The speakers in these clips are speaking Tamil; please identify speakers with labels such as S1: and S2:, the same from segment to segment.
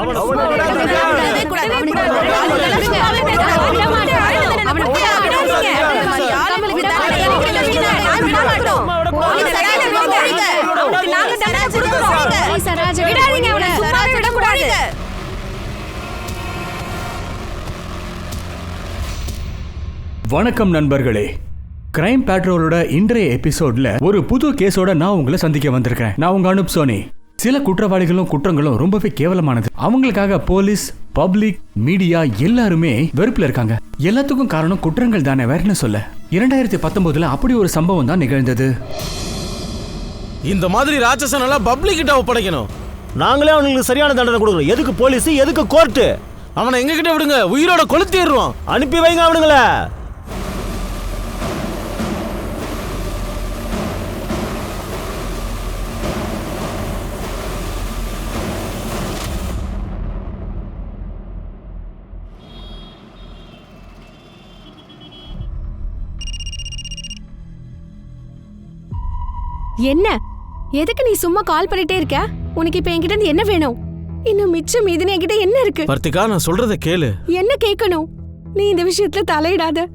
S1: வணக்கம் நண்பர்களே, கிரைம் பேட்ரோலோட இன்றைய எபிசோட்ல ஒரு புது கேஸோட நான் உங்களை சந்திக்க வந்திருக்கேன். நான் உங்க அனுப் சோனி. சில குற்றவாளிகளும் குற்றங்களும் ரொம்பவே கேவலமானது. அவங்களுக்காக போலீஸ், பப்ளிக், மீடியா எல்லாருமே வெறுப்புல இருக்காங்க. எல்லாத்துக்கும் காரணம் குற்றங்கள் தானே, வேற என்ன சொல்ல. 2019 அப்படி ஒரு சம்பவம் தான் நிகழ்ந்தது.
S2: இந்த மாதிரி ராட்சசன் எல்லாம் பப்ளிக் கிட்ட ஒப்படைக்கணும்.
S3: நாங்களே அவங்களுக்கு சரியான தண்டனை கொடுக்குறோம். எதுக்கு போலீஸ், எதுக்கு கோர்ட்டு?
S2: அவனை எங்க கிட்ட விடுங்க, உயிரோட கொளுத்திடுறோம்.
S3: அனுப்பி வைங்க அவனுங்களே.
S4: என்ன? எதுக்கு நீ சும்மா கால் பண்ணிட்டே இருக்க? உனக்கு இப்ப என்கிட்ட இருந்து என்ன வேணும்? இன்னும் மிச்சம் மீதினே என்கிட்ட என்ன இருக்கு?
S2: வர்த்திகா, நான் சொல்றத கேளு.
S4: என்ன கேட்கணும்? நீ இந்த விஷயத்துல தலையிடாத.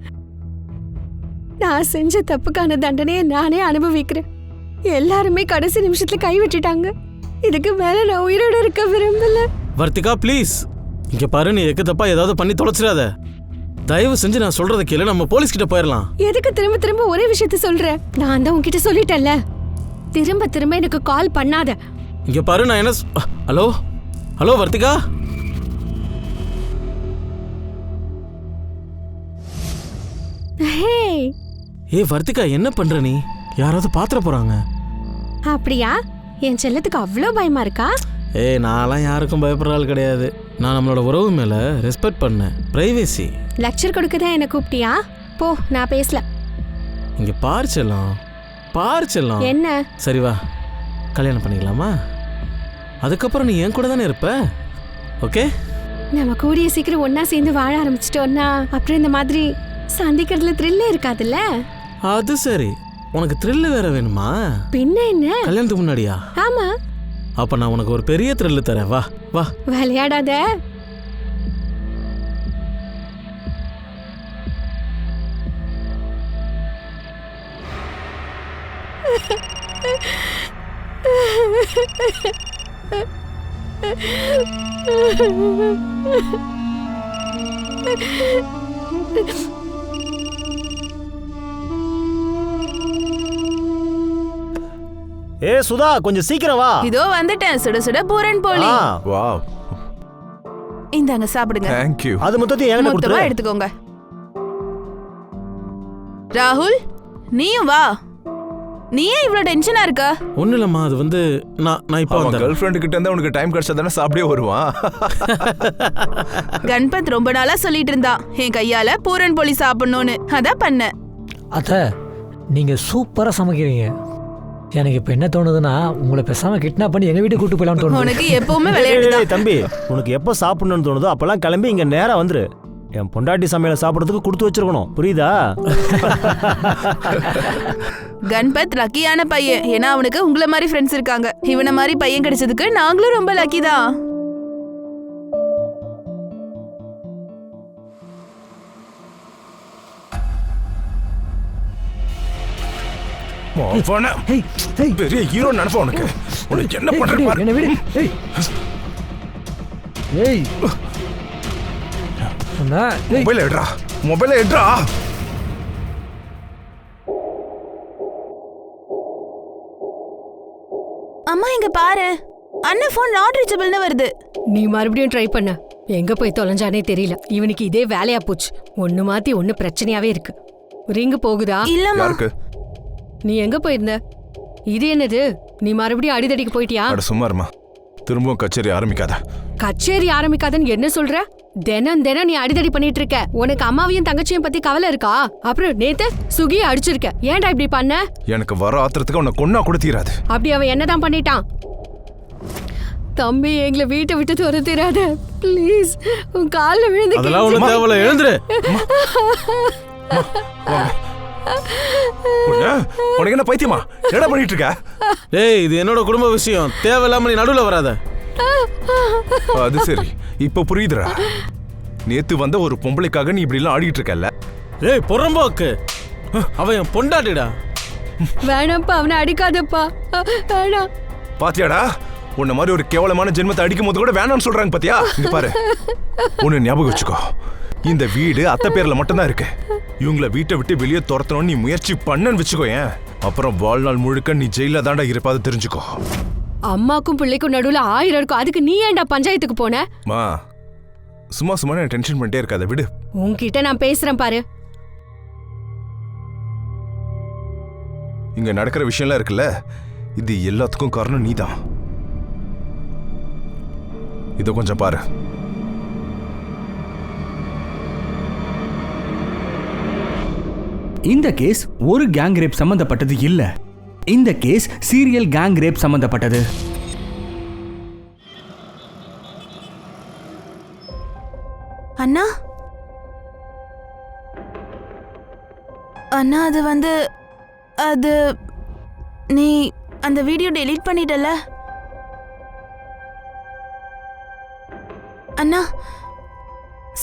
S4: நான் செஞ்ச தப்புக்கான தண்டனையை நானே அனுபவிக்கிறேன். எல்லாருமே கடைசி நிமிஷத்துல கை விட்டுட்டாங்க. இதுக்கு மேல நான் உயிரோட இருக்க விரும்பல.
S2: வர்த்திகா ப்ளீஸ், இங்க பாரு, நீ எக்கு தப்பா ஏதாவது பண்ணி தொலைச்சிடாத. தயவு செஞ்சு நான் சொல்றத கேளு, நம்ம போலீஸ் கிட்ட போயிடலாம்.
S4: எதுக்கு திரும்ப திரும்ப ஒரே விஷயத்த சொல்ற? நான் தான் உன்கிட்ட சொல்லிட்டேன்ல, திரும்ப திரும்ப எனக்கு கால் பண்ணாத.
S2: இங்க பாரு, நான் என்ன ஹலோ ஹலோ வர்த்திகா. ஏ வர்த்திகா, என்ன பண்ற நீ? யாராவது பாத்திர போறாங்க.
S4: அப்படியா? என் செல்லத்துக்கு அவ்வளோ பயமா இருக்கா?
S2: ஏய், நான்லாம் யாருக்கும் பயப்படுற ஆள் கிடையாது. நான் நம்மளோட உறவு மேல ரெஸ்பெக்ட் பண்ணேன். பிரைவேசி.
S4: லெக்சர் கொடுக்கதான் என்ன கூப்பிட்டியா? போ, நான் பேசல.
S2: இங்க பாரு செல்லம், பாரு செல்லம்.
S4: என்ன?
S2: சரி வா, கல்யாணம் பண்ணிக்கலாமா? அதுக்கப்புறம் நீ என் கூட தானே இருப்ப, ஓகே?
S4: நம்ம கூடிய சீக்கிரம் ஒன்னா சேர்ந்து வாழ ஆரம்பிச்சிட்டோம்னா அப்புறம் இந்த மாதிரி சந்திக்கிறதுல த்ரில்லே இருக்காதுல்ல?
S2: அது சரி, உனக்கு த்ரில் வேற வேணுமா?
S4: பின்ன என்ன?
S2: கல்யாணத்துக்கு முன்னாடியா?
S4: ஆமா.
S2: அப்ப நான் உனக்கு ஒரு பெரிய த்ரில் தரேன், வா வா.
S4: விளையாடாத.
S3: ஏ சுதா, கொஞ்சம் சீக்கிரம் வா.
S5: இதோ வந்துட்டேன். சுட சுட பூரன் போலி.
S6: வாவ்,
S5: இந்தாங்க சாப்பிடுங்க.
S6: thank you.
S3: அது மொத்தத்தையும் என்கிட்ட
S5: மொத்தமா
S3: கொடுத்துரு.
S5: எடுத்துக்கோங்க. ராகுல், நீயும் வா. நீ ஏன் இவ்ளோ டென்ஷனா இருக்க?
S2: ஒண்ணு இல்லம்மா, அது வந்து நான் இப்போ
S6: அவன்
S2: வந்தேன்.
S6: கேர்ள் ஃப்ரெண்ட் கிட்ட இருந்தா உனக்கு டைம் கிடைச்சா தானே சாப்பிடவே வருவான்.
S5: கணபத் ரொம்ப நாளா சொல்லிட்டு இருந்தான், என் கையால பூரன் போலி சாப்பிடணும்னு. அதான் பண்ண.
S7: அத்தை, நீங்க சூப்பரா சமைக்கிறீங்க. எனக்கு இப்ப என்ன தோணுதுன்னா, உங்களை பேசாம கிட்னாப் பண்ணி எங்க வீட்டுக்கு கூட்டு போயிடலாம்னு தோணுது.
S5: உனக்கு எப்பவுமே விளையாடுதான்.
S3: ஏய் தம்பி, உனக்கு எப்போ சாப்பிடணும்னு தோணுதோ அப்பெல்லாம் கிளம்பி இங்க நேரா வந்துரு. என் பொண்டாட்டி சமையலை சாப்பிடறதுக்கு கொடுத்து வச்சிருக்கணும், புரியுதா?
S5: கணபத் லக்கியான பையன். ஏன்னா அவனுக்கு உங்களை மாதிரி ஃப்ரெண்ட்ஸ் இருக்காங்க. இவனை மாதிரி பையன் கிடைச்சதுக்கு நாங்களும் ரொம்ப லக்கி தான்.
S6: பெரிய ஹீரோ நினைப்பா உனக்கு. உனக்கு என்ன பண்ற பாரு.
S7: என்ன விடு. ஏய் ஏய் அண்ணா, ஏய்
S6: மொபைல் எடுடா, மொபைல் எடுடா.
S5: அம்மா இங்க பாரு, அண்ணன் போன் நாட் ரீச்சபிள்னு வருது.
S4: நீ மறுபடியும் ட்ரை பண்ண. எங்க போய் தொலைஞ்சானே தெரியல. இவனுக்கு இதே வேலையா போச்சு. ஒண்ணு மாத்தி ஒண்ணு பிரச்சனையாவே இருக்கு. ரிங்கு போகுதா?
S5: இல்லம்மா.
S6: யாருக்கு?
S4: நீ எங்க போயிருந்த? இது என்னது? நீ மறுபடியும் அடிதடிக்கு போயிட்டியா?
S6: அட சும்மா இருமா, திரும்பவும் கச்சேரி ஆரம்பிக்காத.
S4: கச்சேரி ஆரம்பிக்காதன்னு என்ன சொல்ற? தினம் தினம் நீ அடிதடி பண்ணிட்டு இருக்க. உனக்கு அம்மாவையும் தங்கச்சியும் பத்தி கவலை இருக்கா? அப்புறம் நேத்து சுகியை அடிச்சிருக்க. ஏன்டா இப்படி பண்ண?
S6: எனக்கு வர ஆத்திரத்துக்கு உன்னை கொன்னா கூட தீராது.
S4: அப்படி அவன் என்னதான் பண்ணிட்டான்? தம்பி, எங்களை வீட்டை விட்டு துரத்திராத ப்ளீஸ். உன் காலில் விழுந்து
S2: அதெல்லாம் ஒண்ணு தேவல, எழுந்துரு.
S6: உனக்கு என்ன பைத்தியமா? என்ன பண்ணிட்டு இருக்க?
S2: டேய், இது என்னோட குடும்ப விஷயம். தேவையில்லாம நீ நடுவுல வராத.
S6: அது சரி, இப்ப புரியுதுடா. நேத்து வந்த ஒரு பொம்பளைக்காக நீ இப்படி எல்லாம் ஆடிட்டு இருக்கல.
S2: ஏய் பொறம்போக்கு, அவன் என் பொண்டாட்டிடா.
S4: வேணாம்ப்பா, அவனை அடிக்காதப்பா. வேணாம்.
S6: பாத்தியாடா, உன்ன மாதிரி ஒரு கேவலமான ஜென்மத்தை அடிக்கும் போது கூட வேணாம்னு சொல்றாங்க பாத்தியா? இங்க பாரு, ஒன்னு ஞாபகம் வச்சுக்கோ, இந்த வீடு அத்தை பேர்ல மட்டும்தான் இருக்கு. இவங்கள வீட்டை விட்டு வெளியே துரத்தணும்னு நீ முயற்சி பண்ணன்னு வச்சுக்கோ, ஏன் அப்புறம் வாழ்நாள் முழுக்க நீ ஜெயில தாண்டா இருப்பாது, தெரிஞ்சுக்கோ.
S4: அம்மாக்கும் பிள்ளைக்கும் நடுவுல 1000 இருக்கும், அதுக்கு நீ ஏன்டா பஞ்சாயத்துக்கு போன?
S6: மா, சும்மா சும்மா நான் டென்ஷன் பண்ணிட்டே இருக்காத, விடு.
S4: உன்கிட்ட நான் பேசுறேன் பாரு.
S6: இங்க நடக்கிற விஷயம்லாம் இருக்குல்ல, இது எல்லாத்துக்கும் காரணம் நீதான். இத கொஞ்சம் பாரு.
S1: இந்த கேஸ் ஒரு கேங் ரேப் சம்பந்தப்பட்டது இல்ல. இந்த கேஸ் சீரியல் கேங் ரேப் சம்பந்தப்பட்டது.
S5: அண்ணா அண்ணா, அது நீ அந்த வீடியோ டெலீட் பண்ணிட்டல அண்ணா,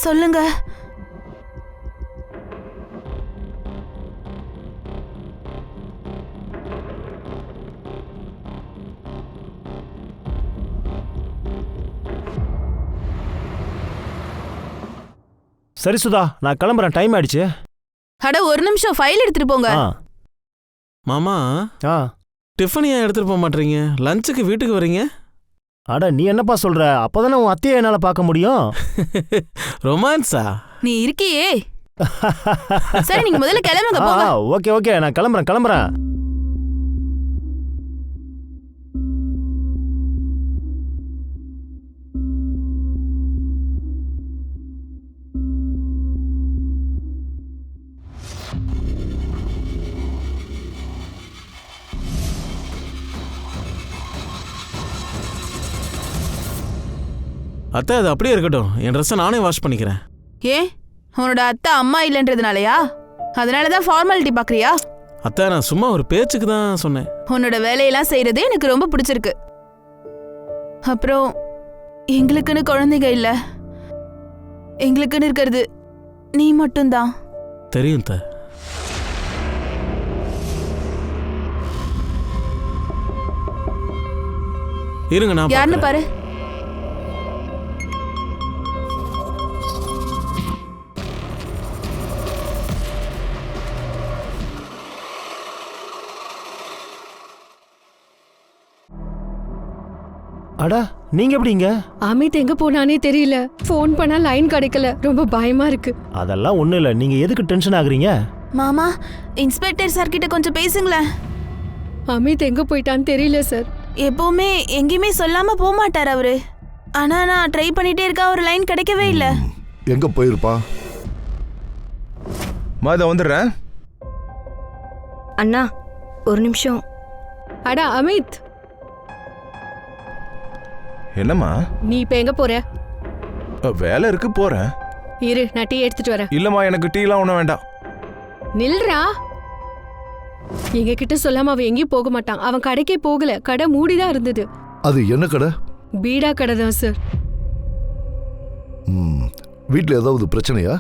S5: சொல்லுங்க.
S3: சரி சுதா, நான் கிளம்புறேன், டைம் ஆயிடுச்சு.
S5: அட ஒரு நிமிஷம், ஃபைல் எடுத்துட்டு போங்க.
S2: மாமா, டிஃபன் ஏன் எடுத்துட்டு போக மாட்டீங்க? லஞ்சுக்கு வீட்டுக்கு வரீங்க?
S3: அட நீ என்னப்பா சொல்ற? அப்பதானே உன் அத்தையை என்னால பார்க்க முடியும்.
S2: ரொமான்ஸா?
S5: நீ இருக்கியே. சரி, நீங்க முதல்ல கிளம்புங்க, போங்க.
S3: ஓகே ஓகே, நான் கிளம்புறேன்.
S2: அத்தை, அது அப்படியே இருக்கட்டும். என் ட்ரெஸ்ஸை நானே வாஷ் பண்ணிக்கிறேன்.
S5: ஏன், உன்னோட அத்தை அம்மா இல்லைன்றதுனாலயா? அதனாலதான் ஃபார்மாலிட்டி பாக்குறியா?
S2: அத்தை, நான் சும்மா ஒரு பேச்சுக்கு தான் சொன்னேன்.
S5: உன்னோட வேலையெல்லாம் செய்யறது எனக்கு ரொம்ப பிடிச்சிருக்கு. அப்புறம் எங்களுக்குன்னு குழந்தைங்க இல்ல, எங்களுக்குன்னு இருக்கிறது நீ மட்டும்தான்.
S2: தெரியும் அத்தை. இருங்க, நான்
S5: யாருன்னு பாரு.
S3: அடா, நீங்க எப்படிங்க?
S4: அமித் எங்க போனானே தெரியல. ஃபோன் பண்ணா லைன் கிடைக்கல, ரொம்ப பயமா இருக்கு.
S3: அதெல்லாம் ஒண்ணும் இல்ல, நீங்க எதுக்கு டென்ஷன் ஆகுறீங்க?
S5: மாமா, இன்ஸ்பெக்டர் சார் கிட்ட கொஞ்சம் பேசுங்களேன்.
S4: அமித் எங்க போயிட்டான்னு தெரியல சார்.
S5: எப்பவுமே எங்கேயுமே சொல்லாம போக மாட்டார் அவரு. ஆனா நான் ட்ரை பண்ணிட்டே இருக்கா, ஒரு லைன் கிடைக்கவே இல்ல.
S8: எங்க போயிருப்பா?
S6: இதை வந்துடுறேன்.
S9: அண்ணா, ஒரு நிமிஷம்.
S4: அடா அமித்,
S6: என்னம்மா?
S4: நீ இப்ப எங்க போற?
S6: வேலை இருக்கு, போறேன்.
S4: இரு, நான் டீ எடுத்துட்டு வரேன்.
S6: இல்லம்மா, எனக்கு டீலாம் ஒண்ணும் வேண்டாம்.
S4: நில்றா. எங்க கிட்ட சொல்லாம அவன் எங்கேயும் போக மாட்டான். அவன் கடைக்கே போகல, கடை மூடிதான் இருந்தது.
S8: அது என்ன கடை?
S4: பீடா கடை தான் சார்.
S8: வீட்டுல ஏதாவது பிரச்சனையா?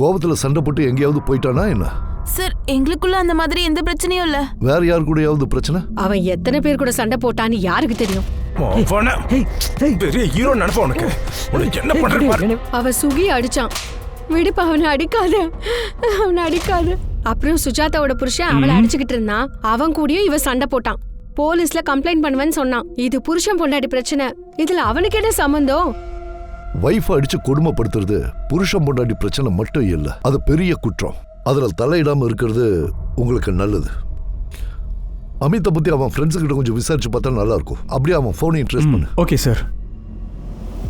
S8: கோபத்துல சண்டை போட்டு எங்கேயாவது போயிட்டானா என்ன?
S5: சார், எங்களுக்குள்ள அந்த மாதிரி எந்த பிரச்சனையும் இல்ல.
S8: வேற யாரு கூடயாவது பிரச்சனை?
S4: அவன் எத்தனை பேர் கூட சண்டை போட்டான்னு யாருக்கு தெரியும்?
S6: பெரிய ஹீரோ நினைப்பா உனக்கு. உனக்கு என்ன பண்ற?
S4: அவன் சுகி அடிச்சான். விடுப்பா, அவனை அடிக்காத. அப்புறம் சுஜாதாவோட புருஷன் அவளை அடிச்சுக்கிட்டு இருந்தான். அவன் கூடயும் இவ சண்டை போட்டான். போலீஸ்ல கம்ப்ளைண்ட் பண்ணுவேன்னு சொன்னான். இது புருஷன் பொண்டாட்டி பிரச்சனை, இதுல அவனுக்கு என்ன சம்பந்தம்?
S8: வைஃப் அடிச்சு கொடுமைப்படுத்துறது புருஷன் பொண்டாட்டி பிரச்சனை மட்டும் இல்ல, அது பெரிய குற்றம். அதுல தலையிடாம இருக்கிறது உங்களுக்கு நல்லது. அமித்தை பத்தி அவன் ஃப்ரெண்ட்ஸ் கிட்ட கொஞ்சம் விசாரிச்சு பார்த்தா நல்லா இருக்கும். அப்படியே அவன் போனையும் ட்ரேஸ் பண்ணு.
S1: Okay sir.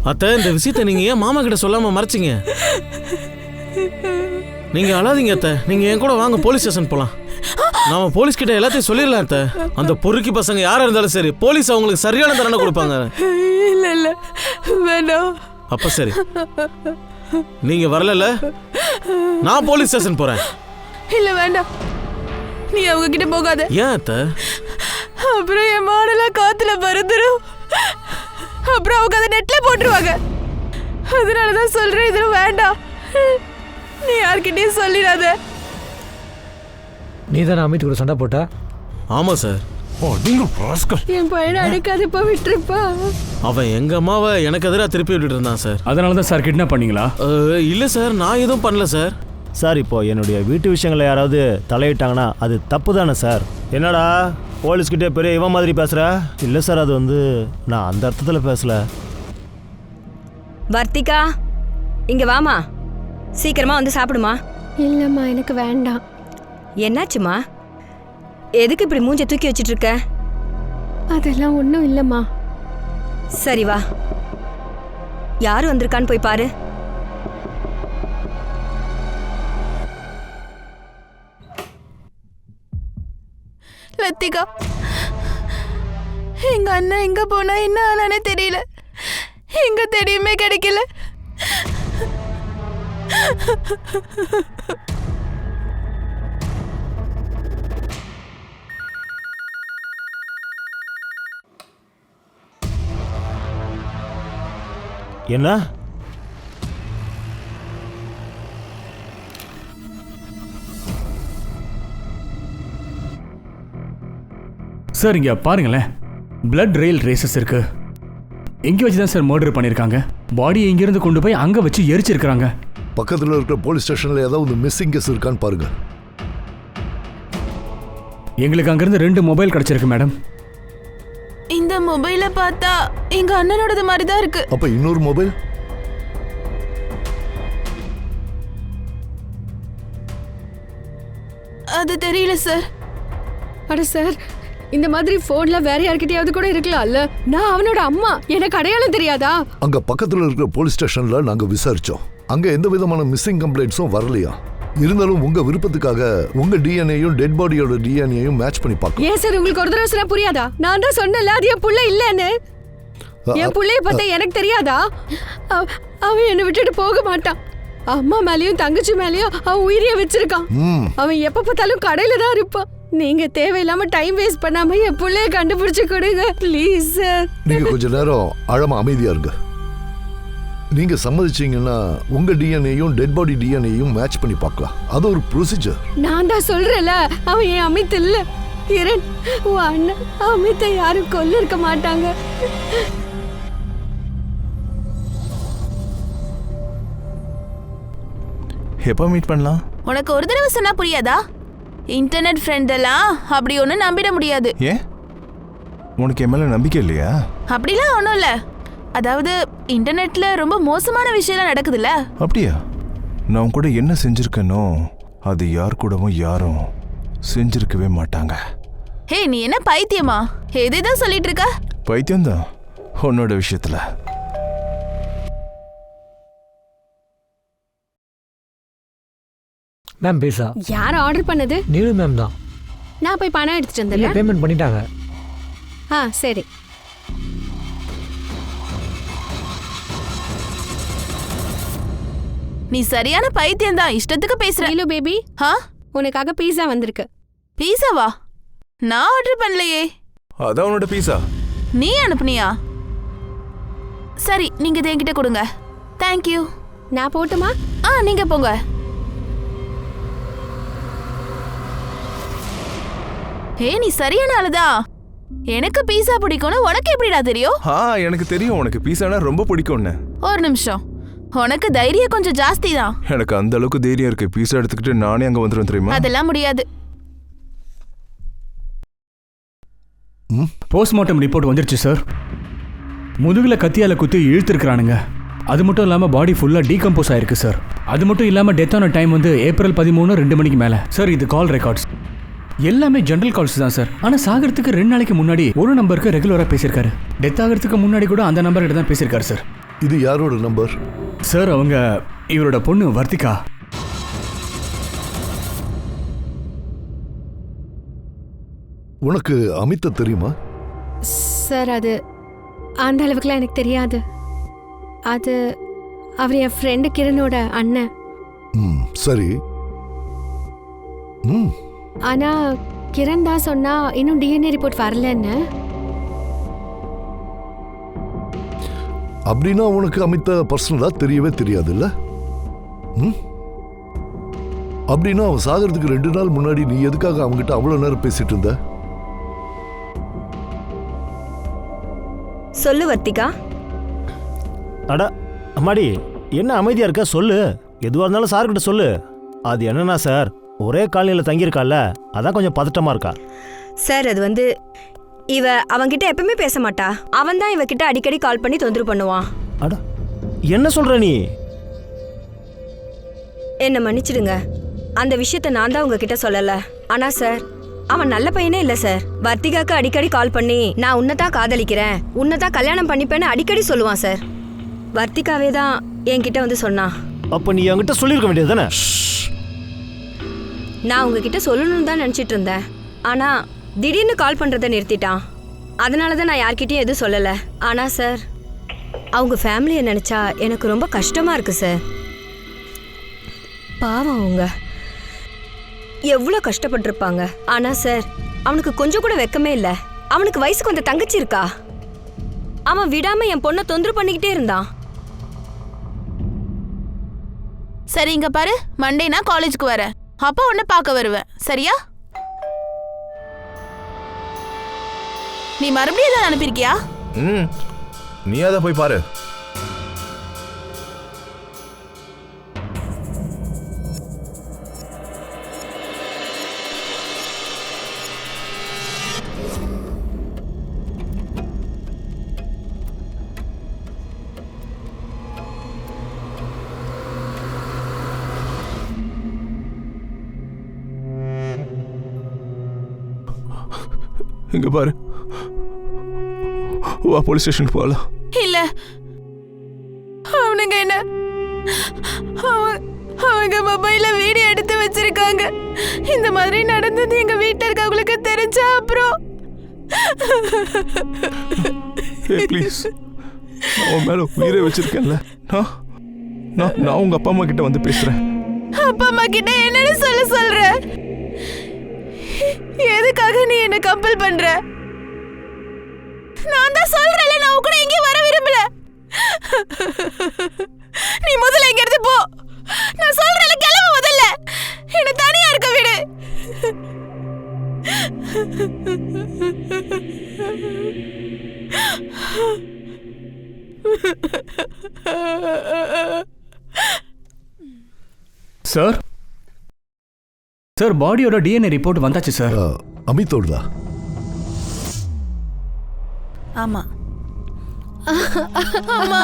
S2: அத்தை, இந்த விஷயத்தை நீங்க ஏன் மாமா கிட்ட சொல்லாம மறைச்சிங்க? நீங்க அழாதீங்க அத்தை. நீங்க என் கூட வாங்க, போலீஸ் ஸ்டேஷன் போலாம். நாம போலீஸ் கிட்ட எல்லாத்தையும் சொல்லிடலாம் அத்தை. அந்த பொறுக்கி பசங்க யாரா இருந்தாலும் சரி, போலீஸ் அவங்களுக்கு சரியான தண்டனை கொடுப்பாங்க.
S5: இல்ல வேணாம்.
S2: அப்ப சரி, நீங்க வரல, நான் போலீஸ் ஸ்டேஷன் போறேன்.
S5: இல்ல வேண்டாம், நீ அவங்க கிட்ட போகாத.
S2: ஏன் அத்தை?
S5: அப்புறம் என் மாடெல்லாம் காத்துல பறந்துரும். அப்புறம் அவங்க அதை நெட்ல போட்டுருவாங்க. அதனாலதான் சொல்றேன், இது வேண்டாம். நீ யார்கிட்டயும் சொல்லிடாத.
S7: நீ தானே அமித் கூட சண்டை போட்டா?
S2: ஆமா சார்.
S6: ஓ நீங்க ராஸ்கல்.
S4: என் பையனை அடிக்காதப்பா, விட்டுருப்பா.
S2: அவன் எங்க அம்மாவை எனக்கு எதிராக திருப்பி விட்டுட்டு இருந்தான் சார்.
S1: அதனால தான் சார் கிட்னாப் பண்ணீங்களா?
S2: இல்ல சார், நான் எதுவும் பண்ணல சார்.
S3: சார் இப்போ என்னுடைய வீட்டு விஷயங்களை யாராவது தலையிட்டாங்கன்னா அது தப்பு தானே சார்? என்னடா போலீஸ்கிட்டே பெரிய இவன் மாதிரி பேசுற? இல்லை சார், அது வந்து நான் அந்த அர்த்தத்தில் பேசல.
S9: வர்த்திகா, இங்க வாமா. சீக்கிரமா வந்து சாப்பிடுமா.
S4: இல்லம்மா, எனக்கு வேண்டாம்.
S9: என்னாச்சுமா? எதுக்கு இப்படி மூஞ்ச தூக்கி வச்சிட்டு இருக்க?
S4: அதெல்லாம் ஒன்றும் இல்லம்மா.
S9: சரி வா, யாரு வந்திருக்கான்னு போய் பாரு.
S5: லத்திகா, எங்க அண்ணன் எங்க போனா என்ன ஆனானே தெரியல. எங்க தெரியுமே கிடைக்கல.
S3: என்ன?
S1: சார் இங்க பாருங்களேன், பிளட் ரெயில் ரேசஸ் இருக்கு. எங்க வச்சு தான் சார் மர்டர் பண்ணிருக்காங்க. பாடியை இங்கிருந்து கொண்டு போய் அங்க வச்சு எரிச்சிருக்காங்க.
S8: பக்கத்தில் இருக்கிற போலீஸ் ஸ்டேஷன்ல ஏதாவது மிஸ்ஸிங் கேஸ் இருக்கான்னு பாருங்க.
S1: எங்களுக்கு அங்கிருந்து 2 மொபைல் கிடைச்சிருக்கு மேடம்.
S5: இந்த மொபைலை பார்த்தா எங்க அண்ணனோடது மாதிரி தான் இருக்கு.
S8: அப்ப இன்னொரு மொபைல்?
S5: அது தெரியல சார்.
S4: அட சார், இந்த மாதிரி போன்ல வேற யார்கிட்டயாவது கூட இருக்கலாம்ல. நான் அவனோட அம்மா, எனக்கு அடையாளம் தெரியாதா?
S8: அங்க பக்கத்தில் இருக்கிற போலீஸ் ஸ்டேஷன்ல நாங்க விசாரிச்சோம். அங்க எந்த விதமான மிஸ்ஸிங் கம்ப்ளைண்ட்ஸும் வரலையா. இருந்தாலும் உங்க விருப்பத்துக்காக உங்க டிஎன்ஏயும் டெட் பாடியோட டிஎன்ஏயும் மேட்ச் பண்ணி பார்க்கலாம்.
S4: ஏன் சார் உங்களுக்கு ஒரு தடவை சொன்னா புரியாதா? நான் தான் சொன்னல அது என் புள்ள இல்லன்னு. என் புள்ளைய பார்த்தா எனக்கு தெரியாதா? அவன் என்னை விட்டுட்டு போக மாட்டான். அம்மா மேலயும் தங்கச்சி மேலயும் அவன் உயிரிய வச்சிருக்கான். அவன் எப்ப பார்த்தாலும் கடையில தான் இருப்பான். நீங்க தேவையில்லாம டைம் வேஸ்ட் பண்ணாம என் புள்ளைய கண்டுபிடிச்சு கொடுங்க ப்ளீஸ் சார்.
S8: நீங்க கொஞ்ச நேரம் ஆழமா அமைதியா இருங்க. நீங்க சம்மதிச்சீங்கன்னா உங்க டிஎன்ஏயும் டெட் பாடி டிஎன்ஏயும் மேட்ச் பண்ணி பார்க்கலாம். அது ஒரு ப்ரொசீஜர்.
S4: நான் தான் சொல்றேன்ல, அவன் என் அமித் இல்ல. கிரண், உன் அண்ணன் அமித்தை யாரும் கொல்ல இருக்க மாட்டாங்க.
S6: எப்போ மீட் பண்ணலாம்?
S5: உனக்கு ஒரு தடவை சொன்னா புரியாதா? இன்டர்நெட் ஃப்ரெண்ட் எல்லாம் அப்படி ஒன்றும் நம்பிட முடியாது.
S6: ஏன், உனக்கு என் மேல நம்பிக்கை இல்லையா?
S5: அப்படிலாம் ஒன்றும் இல்லை. அதாவது இன்டர்நெட்ல ரொம்ப மோசமான விஷயம்லாம் நடக்குதுல்ல.
S6: அப்படியா? நான் கூட என்ன செஞ்சிருக்கேனோ அது யார் கூடவும் யாரும் செஞ்சிருக்கவே மாட்டாங்க.
S5: ஹே, நீ என்ன பைத்தியமா? எதுதான் சொல்லிட்டு இருக்க?
S6: பைத்தியம்தான் உன்னோட விஷயத்துல.
S7: மேம் பீஸா.
S4: யார் ஆர்டர் பண்ணது?
S7: நீலு மேம் தான்.
S4: நான் போய் பணம் எடுத்துட்டு
S7: இல்லை,
S4: வந்துடுறேன்.
S7: பேமெண்ட் பண்ணிட்டாங்க.
S4: சரி.
S5: நீ சரியான பைத்தியம் தான், இஷ்டத்துக்கு பேசுற.
S4: ஹலோ பேபி, உனக்காக பீஸா வந்திருக்கு.
S5: பீஸாவா? நான் ஆர்டர் பண்ணலையே.
S6: அதான் உன்னோட பீஸா?
S5: நீ அனுப்புனியா? சரி, நீங்க இதை என்கிட்ட கொடுங்க. தேங்க்யூ.
S4: நான் போட்டுமா?
S5: நீங்க போங்க. நீ சரியான ஆளுதான். எனக்கு பீஸா பிடிக்கும்னு உனக்கு எப்படிடா தெரியும்?
S6: எனக்கு தெரியும் உனக்கு பீஸானா ரொம்ப பிடிக்கும்னு.
S5: ஒரு நிமிஷம், உனக்கு தைரியம் கொஞ்சம் ஜாஸ்தி தான்.
S6: எனக்கு அந்த அளவுக்கு தைரியம் இருக்கு. பீஸா எடுத்துக்கிட்டு நானே அங்க வந்துருவேன் தெரியுமா?
S5: அதெல்லாம் முடியாது.
S1: போஸ்ட்மார்ட்டம் ரிப்போர்ட் வந்துருச்சு சார். முதுகுல கத்தியால குத்தி இழுத்துருக்கானுங்க. அது மட்டும் இல்லாம பாடி ஃபுல்லா டீகம்போஸ் ஆயிருக்கு சார். அது மட்டும் இல்லாம டெத் ஆன டைம் வந்து ஏப்ரல் 13 2 மணிக்கு மேல. சார் இது கால் ரெக்கார்ட்ஸ் எல்லாமே ஜெனரல் கால்ஸ் தான் சார். ஆனா சாகிறதுக்கு 2 நாளைக்கு முன்னாடி ஒரு நம்பருக்கு ரெகுலரா பேசியிருக்காரு. டெத் ஆகிறதுக்கு முன்னாடி கூட அந்த நம்பர் கிட்ட தான் பேசியிருக்காரு சார்.
S8: இது யாரோட நம்பர்?
S1: சார் அவங்க இவரோட பொண்ணு வர்த்திகா.
S8: உனக்கு அமித்த தெரியுமா?
S4: சார் அது அந்த அளவுக்குலாம் எனக்கு தெரியாது. அது அவர் என் ஃப்ரெண்டு கிரனோட அண்ணன்.
S8: சரி.
S4: ஆனா கிரண் தான் சொன்னா இன்னும் டிஎன்ஏ ரிப்போர்ட் வரலன்னு.
S8: அப்படின்னா உனக்கு அமிதா பர்சனலா தெரியவே தெரியாதுல்ல? அப்படின்னா அவன் சாகிறதுக்கு 2 நாள் முன்னாடி நீ எதுக்காக அவங்ககிட்ட அவ்வளவு நேரம் பேசிட்டு இருந்த?
S9: சொல்லு வர்த்திகா.
S3: அட அம்மாடி, என்ன அமைதியா இருக்க? சொல்லு, எதுவாக இருந்தாலும் சார்கிட்ட சொல்லு. அது என்னன்னா சார், ஒரே காலனியில் தங்கியிருக்கால, அதான் கொஞ்சம் பதட்டமா இருக்கா.
S9: சார் அது வந்து இவ அவன்கிட்ட எப்பவுமே பேச மாட்டா. அவன் தான் இவகிட்ட அடிக்கடி கால் பண்ணி தொந்தரவு பண்ணுவான்.
S3: அட என்ன சொல்ற நீ?
S9: என்ன மன்னிச்சிடுங்க, அந்த விஷயத்த நான் தான் உங்ககிட்ட சொல்லல. ஆனா சார், அவன் நல்ல பையனே இல்ல சார். வர்த்திகாக்கு அடிக்கடி கால் பண்ணி நான் உன்னைத்தான் காதலிக்கிறேன், உன்னைத்தான் கல்யாணம் பண்ணிப்பேன்னு அடிக்கடி சொல்லுவான் சார். வர்த்திகாவே தான் என்கிட்ட வந்து சொன்னா.
S3: அப்ப நீ என்கிட்ட சொல்லியிருக்க வேண்டியது தானே?
S9: நான் உங்ககிட்ட சொல்லணும்னு தான் நினச்சிட்டு இருந்தேன். ஆனா திடீர்னு கால் பண்றதை நிறுத்திட்டான். அதனால தான் நான் யார்கிட்டயும் எதுவும் சொல்லல. ஆனா சார், அவங்க ஃபேமிலியை நினைச்சா எனக்கு ரொம்ப கஷ்டமா இருக்கு சார். பாவம், அவங்க எவ்வளோ கஷ்டப்பட்டிருப்பாங்க. ஆனா சார், அவனுக்கு கொஞ்சம் கூட வெக்கமே இல்லை. அவனுக்கு வயசுக்கு வந்த தங்கச்சி இருக்கா. அவன் விடாம என் பொண்ணை தொந்தரவு பண்ணிக்கிட்டே இருந்தான்.
S5: சரி இங்க பாரு, மண்டே நான் காலேஜுக்கு வரேன், அப்போ உன்னை பார்க்க வருவேன், சரியா? நீ மறுபடியும் ஏதாவது அனுப்பியிருக்கியா?
S6: நீ அதை போய் பாரு. இங்க பாரு, வா போலீஸ் ஸ்டேஷனுக்கு போகலாம்.
S5: இல்ல, அவனுங்க என்ன அவங்க மொபைல்ல வீடியோ எடுத்து வச்சிருக்காங்க. இந்த மாதிரி நடந்தது எங்க வீட்டுல இருக்கவங்களுக்கு தெரிஞ்சா அப்புறம்
S6: ப்ளீஸ், அவன் மேல உயிரை வச்சிருக்கேன்ல. நான் உங்க அப்பா அம்மா கிட்ட வந்து பேசுறேன்.
S5: அப்பா அம்மா கிட்ட என்னன்னு சொல்ற? எதுக்காக நீ என்ன கம்பல் பண்ற? நான் தான் சொல்றேன்ல, நான் கூட எங்கேயும் வர விரும்பல. நீ முதல்ல இங்க இருந்து போ. நான் சொல்றேன்ல, கிளம்பு முதல்ல. என்ன தனியா இருக்க விடு.
S1: சார், சார் பாடியோட டிஎன்ஏ ரிப்போர்ட் வந்தாச்சு சார்.
S8: அமித்தோடுதா?
S5: ஆமா ஆமா.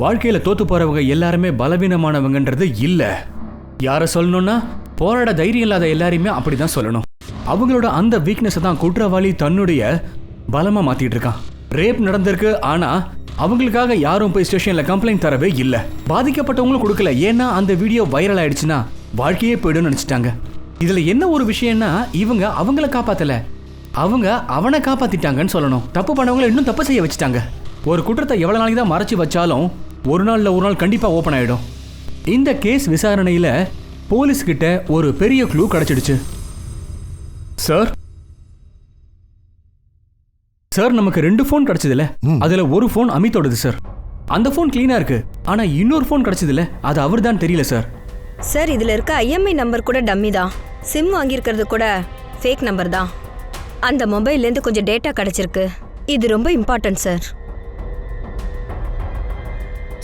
S1: வாழ்க்கையில தோத்து போறவங்க எல்லாருமே பலவீனமானவங்கன்றது இல்ல. யார சொல்லணும்னா, போராட தைரியம் இல்லாத எல்லாரையுமே அப்படிதான் சொல்லணும். அவங்களோட அந்த வீக்னஸ் தான் குற்றவாளி தன்னுடைய பலமா மாத்திட்டு இருக்கான். ரேப் நடந்திருக்கு, ஆனா அவங்களுக்காக யாரும் போய் ஸ்டேஷன்ல கம்ப்ளைண்ட் தரவே இல்ல. பாதிக்கப்பட்டவங்களும் கொடுக்கல, ஏன்னா அந்த வீடியோ வைரல் ஆயிடுச்சுன்னா வாழ்க்கையே போயிடும் நினைச்சிட்டாங்க. இதுல என்ன ஒரு விஷயம்னா, இவங்க அவங்கள காப்பாத்தல, அவங்க அவனை காப்பாத்திட்டாங்கன்னு சொல்லணும். தப்பு பண்ணவங்களை இன்னும் தப்பு செய்ய வச்சுட்டாங்க. ஒரு குற்றத்தை எவ்வளவு நாளைக்கு தான் மறைச்சு வச்சாலும் ஒரு நாள் கண்டிப்பா ஓபன் ஆயிடும். இந்த கேஸ் விசாரணையில போலீஸ் கிட்ட ஒரு பெரிய க்ளூ கிடைச்சிடுச்சு. சார் சார் நமக்கு 2 ஃபோன் கிடைச்சதுல, அதுல ஒரு ஃபோன் அமித்தோடது சார். அந்த ஃபோன் கிளீனா இருக்கு, ஆனா இன்னொரு ஃபோன் கிடைச்சதுல அது அவர் தான் தெரியல சார்.
S9: சார், இதுல இருக்க ஐஎம்ஐ நம்பர் கூட டம்மி தான். சிம் வாங்கியிருக்கிறது கூட ஃபேக் நம்பர் தான். அந்த மொபைல்லேருந்து கொஞ்சம் டேட்டா கிடைச்சிருக்கு. இது ரொம்ப இம்பார்ட்டன்ட் சார்.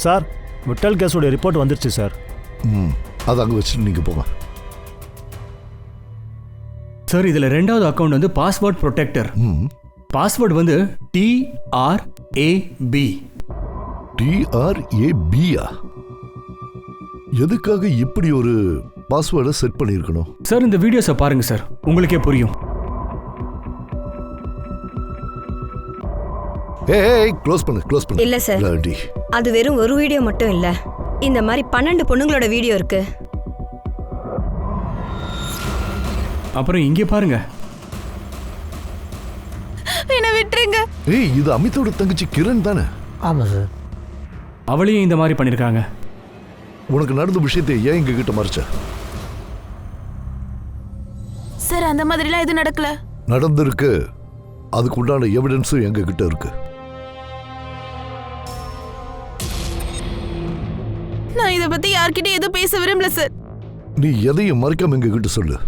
S3: சார், விட்டல் கேஸோட ரிப்போர்ட் வந்துருச்சு சார்.
S8: அதை அங்கே வச்சுட்டு நீங்கள் போங்க
S1: சார். இதுல 2வது அக்கவுண்ட் வந்து பாஸ்வேர்ட் ப்ரொடெக்டர். பாஸ்வேர்டு வந்து TRAB.
S8: TRAB-யா? எதுக்காக இப்படி ஒரு பாஸ்வேர்டை செட் பண்ணியிருக்கணும்?
S1: சார், இந்த வீடியோஸை பாருங்க சார், உங்களுக்கே புரியும்.
S8: ஏய், க்ளோஸ் பண்ணு.
S9: இல்ல சார், அது வெறும் ஒரு வீடியோ மட்டும் இல்ல. இந்த மாதிரி 12 பொண்ணுங்களோட வீடியோ இருக்கு.
S1: அப்புறம் இங்கே பாருங்க.
S5: என்ன விட்டுருங்க.
S8: ஏய், இது அமித்தோட தங்கச்சி கிரண் தானே?
S7: ஆமாம் சார்.
S1: அவளையும் இந்த மாதிரி பண்ணிருக்காங்க.
S8: உனக்கு நடந்த விஷயத்தை ஏன் எங்க கிட்ட மறைச்ச?
S5: சார் அந்த மாதிரிலாம் எதுவும் நடக்கல.
S8: நடந்திருக்கு. அதுக்கு உண்டான எவிடன்ஸும் எங்க கிட்ட இருக்கு.
S5: நான் இத பத்தி யார்கிட்ட எதுவும் பேச விரும்பல சார்.
S8: நீ எதையும் மறைக்காம எங்க கிட்ட சொல்லு.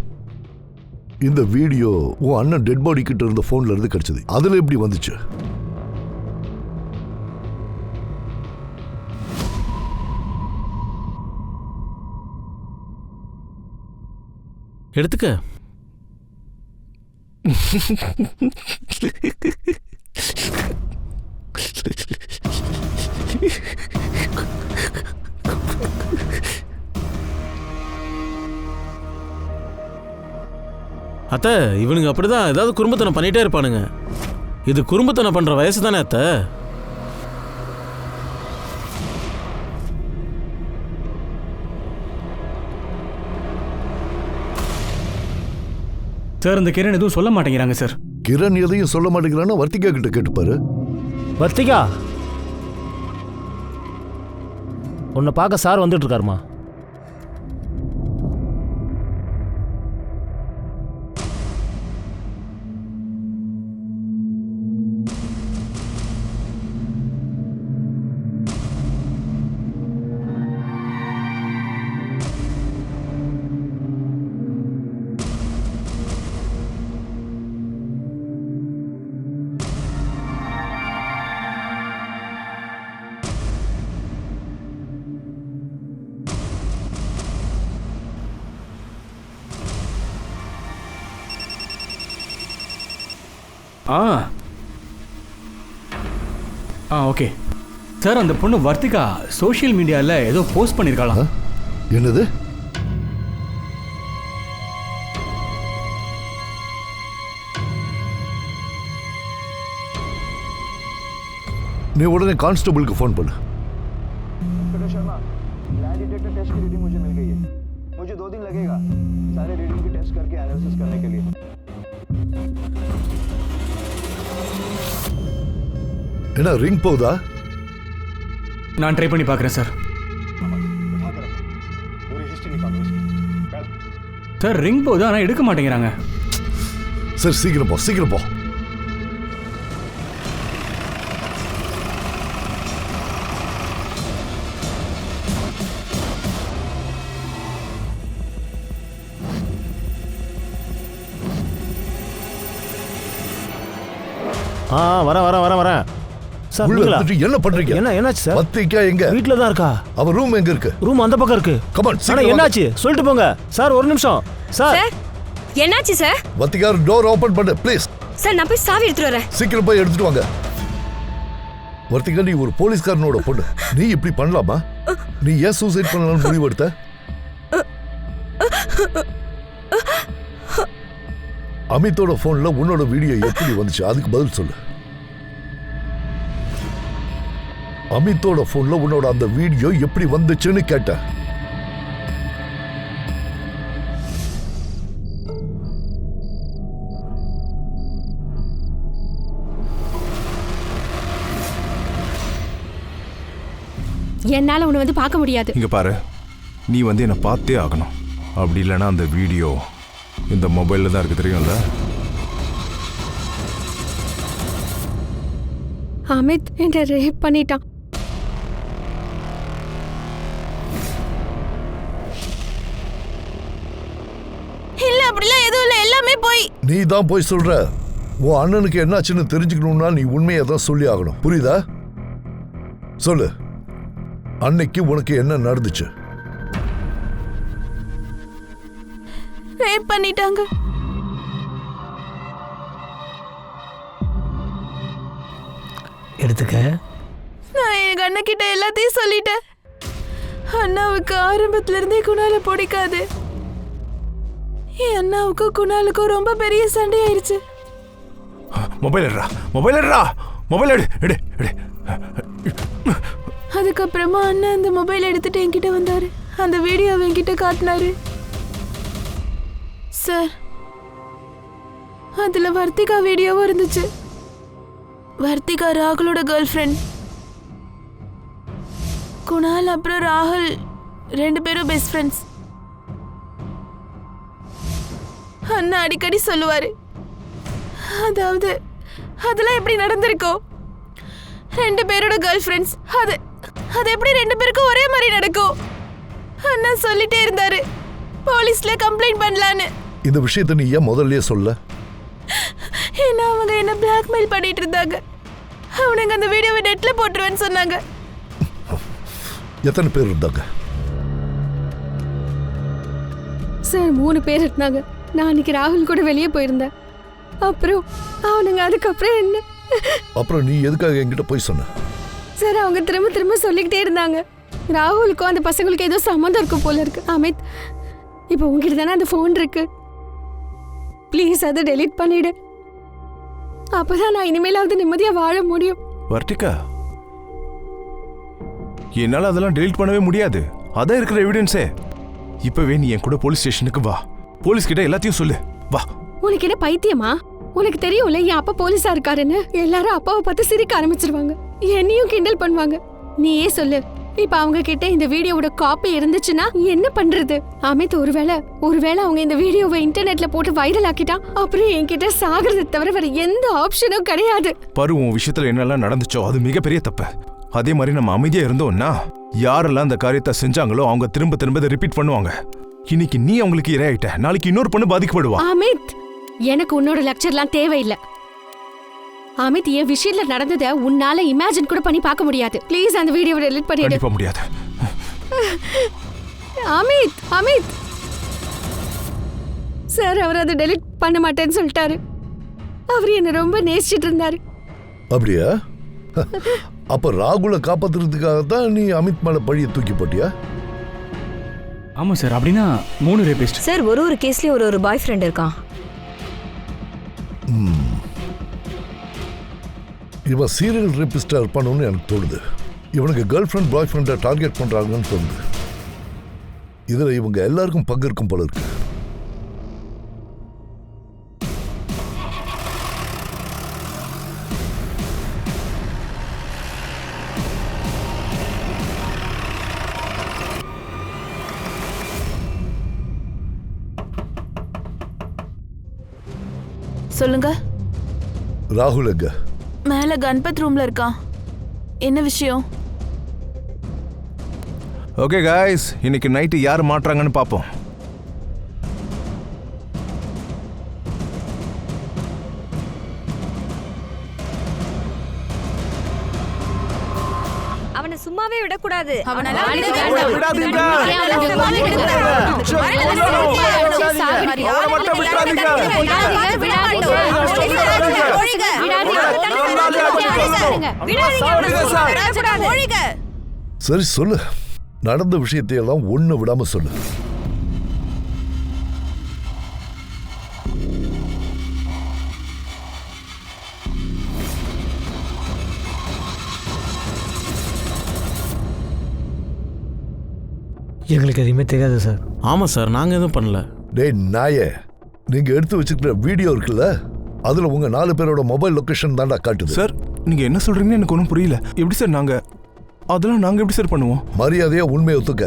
S8: இந்த வீடியோ உன் அண்ணன் டெட் பாடி கிட்ட இருந்த போன்ல இருந்து கிடைச்சது. அதுல எப்படி வந்துச்சு?
S2: எடுத்துக்க. அத்தை, இவனுங்க அப்படிதான் ஏதாவது குறும்புத்தனம் பண்ணிட்டே இருப்பானுங்க. இது குறும்புத்தனம் பண்ற வயசு தானே அத்தை?
S1: சார் இந்த கிரண் எதுவும் சொல்ல மாட்டேங்கிறாங்க சார்.
S8: கிரண் எதையும் சொல்ல மாட்டேங்கிறான்னா வர்த்திகா கிட்ட கேட்டுப்பாரு.
S3: வர்த்திகா, உன்னை பார்க்க சார் வந்துட்டு இருக்காருமா.
S1: Okay sir. அந்த பொண்ணு வர்த்திகா சோஷியல் மீடியாவில் ஏதோ போஸ்ட் பண்ணியிருக்காளா?
S8: என்னது? நீ உடனே கான்ஸ்டபிளுக்கு ஃபோன் பண்ணு. என்ன ரிங் போகுதா?
S1: நான் ட்ரை பண்ணி பார்க்குறேன் சார். சார் ரிங் போகுது, ஆனால் எடுக்க மாட்டேங்கிறாங்க.
S8: சார் சீக்கிரம் போ, சீக்கிரம் போ.
S3: வரேன் சார்.
S8: உள்ள வந்துட்டு என்ன பண்றீங்க?
S3: என்னாச்சு சார்?
S8: வர்த்திகா எங்க?
S3: வீட்டில் தான் இருக்கா.
S8: அவ ரூம் எங்க இருக்கு?
S3: ரூம் அந்த பக்கம் இருக்கு.
S8: கமான்,
S3: ஆனா என்னாச்சு சொல்லிட்டு போங்க சார். ஒரு நிமிஷம் சார்.
S9: என்னாச்சு சார்?
S8: வர்த்திகா டோர் ஓபன் பண்ணு ப்ளீஸ்.
S9: சார் நான் போய் சாவி எடுத்துட்டு வரேன்.
S8: சீக்கிரம் போய் எடுத்துட்டு வாங்க. வர்த்திகா, நீ ஒரு போலீஸ்காரனோட பொண்ணு. நீ இப்படி பண்ணலாமா? நீ ஏன் சூசைட் பண்ணலாம்னு முடிவு எடுத்த? அமித்தோட போன்ல உன்னோட வீடியோ எப்படி வந்துச்சு? அதுக்கு பதில் சொல்லு. அமித்தோட போன்ல உன்னோட அந்த வீடியோ எப்படி வந்துச்சுன்னு கேட்ட.
S4: என்னால உன்னை வந்து பார்க்க முடியாது.
S6: இங்க பாரு, நீ வந்து என்ன பார்த்தே ஆகணும். அப்படி இல்லைன்னா அந்த வீடியோ இந்த மொபைல்ல தான் இருக்கு, தெரியும்ல?
S4: அமித் என்ன ரேப் பண்ணிட்டான்.
S5: இல்ல அப்படிலாம் எதுவும் இல்ல, எல்லாமே போய்.
S8: நீ தான் போய் சொல்ற. உன் அண்ணனுக்கு என்னாச்சுன்னு தெரிஞ்சுக்கணும்னா நீ உண்மையை தான் சொல்லி ஆகணும். புரியுதா? சொல்லு, அன்னைக்கு உனக்கு என்ன நடந்துச்சு?
S5: ரேப் பண்ணிட்டாங்க.
S7: எடுத்துக்க.
S5: நான் எங்க அண்ணன் கிட்ட எல்லாத்தையும் சொல்லிட்டேன். அண்ணாவுக்கு ஆரம்பத்துல இருந்தே குணால பிடிக்காது. என் அண்ணாவுக்கும் குணாலுக்கும் ரொம்ப பெரிய சண்டை ஆயிடுச்சு.
S6: மொபைல் எடுறா, மொபைல் எடுறா, மொபைல் எடு எடு எடு.
S5: அதுக்கப்புறமா அண்ணன் அந்த மொபைல் எடுத்துட்டு என்கிட்ட வந்தாரு. அந்த வீடியோவை என்கிட்ட காட்டினாரு. சார், அதுல வர்த்திகா வீடியோவும் இருந்துச்சு. வர்த்திகா ராகுலோட கேர்ள் ஃப்ரெண்ட். குணால் அப்புறம் ராகுல் 2 பேரும் பெஸ்ட் ஃப்ரெண்ட்ஸ். அண்ணா அடிக்கடி சொல்லுவாரு, அதாவது அதெல்லாம் எப்படி நடந்திருக்கோம், 2 பேரோட கேர்ள் ஃப்ரெண்ட்ஸ், அது எப்படி 2 பேருக்கும் ஒரே மாதிரி நடக்கும். அண்ணா சொல்லிட்டே இருந்தாரு போலீஸ்ல கம்ப்ளைண்ட் பண்ணலான்னு.
S8: இந்த விஷயத்தை நீ ஏன் முதல்லயே சொல்ல?
S5: ஏன்னா அவங்க என்ன பிளாக்மெயில் பண்ணிட்டு இருந்தாங்க. அவனுங்க அந்த வீடியோவை நெட்ல போட்டுருவேன்னு சொன்னாங்க.
S8: எத்தனை பேர் இருந்தாங்க?
S4: சார் 3 பேர் இருந்தாங்க. நான் அன்னைக்கு ராகுல் கூட வெளியே போயிருந்தேன். அப்புறம் அவனுங்க அதுக்கப்புறம் என்ன?
S8: அப்புறம் நீ எதுக்காக என்கிட்ட போய் சொன்ன?
S4: சார் அவங்க திரும்ப திரும்ப சொல்லிக்கிட்டே இருந்தாங்க ராகுலுக்கும் அந்த பசங்களுக்கு ஏதோ சம்மந்தம் இருக்கும் போல இருக்கு. அமித், இப்போ உங்ககிட்ட தானே அந்த ஃபோன் இருக்கு, ப்ளீஸ் அதை டெலீட் பண்ணிடு. அப்பதான் நான் இனிமேலாவது நிம்மதியா வாழ முடியும்.
S6: வர்த்திகா, என்னால அதெல்லாம் டெலீட் பண்ணவே முடியாது. அதான் இருக்கிற எவிடன்ஸே. இப்பவே நீ என் கூட போலீஸ் ஸ்டேஷனுக்கு வா. போலீஸ் கிட்ட எல்லாத்தையும் சொல்லு. வா.
S4: உனக்கு என்ன பைத்தியமா? உனக்கு தெரியும்ல என் அப்பா போலீஸா இருக்காருன்னு. எல்லாரும் அப்பாவை பார்த்து சிரிக்க ஆரம்பிச்சிருவாங்க, என்னையும் கிண்டல் பண்ணுவாங்க. நீயே சொல்லு, இப்ப அவங்க கிட்ட இந்த வீடியோவோட காப்பி இருந்துச்சுன்னா என்ன பண்றது? அமித், ஒருவேளை அவங்க இந்த வீடியோவை இன்டர்நெட்ல போட்டு வைரல் ஆக்கிட்டா அப்புறம் என்கிட்ட சாகிறத தவிர வேற எந்த ஆப்ஷனும் கிடையாது.
S6: பாரு, உன் விஷயத்துல என்னெல்லாம் நடந்துச்சோ அது மிகப்பெரிய தப்பு. அதே மாதிரி நம்ம அமைதியா இருந்தோம்னா யாரெல்லாம் அந்த காரியத்தை செஞ்சாங்களோ அவங்க திரும்ப திரும்ப ரிப்பீட் பண்ணுவாங்க. இன்னைக்கு நீ அவங்களுக்கு இரையாயிட்ட, நாளைக்கு இன்னொரு பொண்ணு பாதிக்கப்படுவா.
S4: அமித், எனக்கு உன்னோட லெக்சர்லாம் தேவையில்லை. அமித், என் விஷயத்துல நடந்ததை உன்னால இமேஜின் கூட பண்ணி பார்க்க முடியாது. ப்ளீஸ் அந்த வீடியோவை டெலீட் பண்ணிடு.
S6: கண்டிப்பா முடியாது.
S4: அமித் சார், அவர் அதை டெலீட் பண்ண மாட்டேன்னு சொல்லிட்டாரு. அவர் என்ன ரொம்ப நேசிச்சிட்டு இருந்தாரு.
S8: அப்படியா? அப்ப ராகுலை காப்பாத்துறதுக்காக தான் நீ அமித் மேல பழிய தூக்கி போட்டியா?
S1: ஆமா சார். அப்படின்னா 3 ரேபிஸ்ட்.
S9: சார், ஒரு கேஸ்லயும் ஒரு பாய் ஃப்ரெண்ட் இருக்கான்.
S8: இவன் சீரியல் ரேபிஸ்டா இருப்பானு எனக்கு தோணுது. இவனுக்கு கேர்ள் ஃப்ரெண்ட் பாய் ஃப்ரெண்டை டார்கெட் பண்றாங்கன்னு தோணுது. இதுல இவங்க எல்லாருக்கும் பங்கு இருக்கும் போல இருக்கு.
S5: சொல்லுங்க.
S8: ராகுல் எங்க?
S5: மேல கணபத் ரூம்ல இருக்கான். என்ன விஷயம்?
S6: ஓகே காய்ஸ், இன்னைக்கு நைட்டு யார் மாட்டுறாங்கன்னு பார்ப்போம்.
S9: அவனை சும்மாவே விடக்கூடாது.
S8: சரி சொல்லு, நடந்த விஷயத்தையெல்லாம் ஒண்ணு விடாம சொல்லு.
S7: எங்களுக்கு எதுவுமே தெரியாது சார்.
S2: ஆமாம் சார், நாங்கள் எதுவும் பண்ணல.
S8: டேய் நாயே, நீங்க எடுத்து வச்சுக்கிற வீடியோ இருக்குல்ல, அதுல உங்க 4 பேரோட மொபைல் லொகேஷன் தான்டா காட்டுது.
S6: சார், நீங்க என்ன சொல்றீங்கன்னு எனக்கு ஒன்றும் புரியல. எப்படி சார் அதெல்லாம் நாங்க எப்படி சார் பண்ணுவோம்?
S8: மரியாதையா உண்மையை ஒத்துக்க.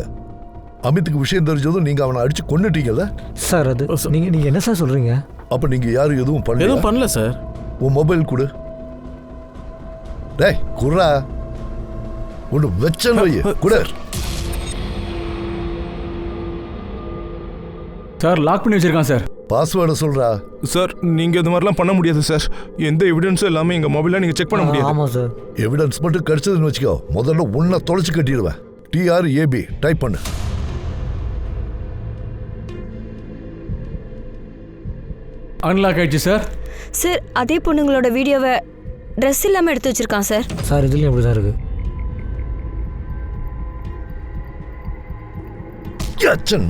S8: அமித்துக்கு விஷயம் தெரிஞ்சதும் நீங்க அவனை அடிச்சு கொன்னுட்டீங்கல்ல
S7: சார். அது நீங்க என்ன சார் சொல்றீங்க?
S8: அப்ப நீங்க யாரும் எதுவும்
S2: பண்ணல சார்.
S8: உன் மொபைல் கொடு. டேய் குர்ரா, ஒன்று வெச்சன் வை குடு.
S1: சார், லாக் பண்ணி வச்சிருக்கான் சார்.
S8: பாஸ்வேர்டை சொல்றா.
S6: சார், நீங்க இது மாதிரிலாம் பண்ண முடியாது சார். எந்த எவிடன்ஸும் எல்லாமே எங்க மொபைல்ல நீங்க செக் பண்ண முடியாது.
S7: ஆமாம் சார்.
S8: எவிடன்ஸ் மட்டும் கிடைச்சதுன்னு வச்சுக்கோ, முதல்ல உன்னை தொலைச்சு கட்டிடுவேன். TRAB டைப் பண்ணு.
S1: அன்லாக் ஆயிடுச்சு சார்.
S9: சார், அதே பொண்ணுங்களோட வீடியோவை ட்ரெஸ் இல்லாம எடுத்து வச்சிருக்கான் சார்.
S7: சார், இதுலயும் அப்படி தான் இருக்கு.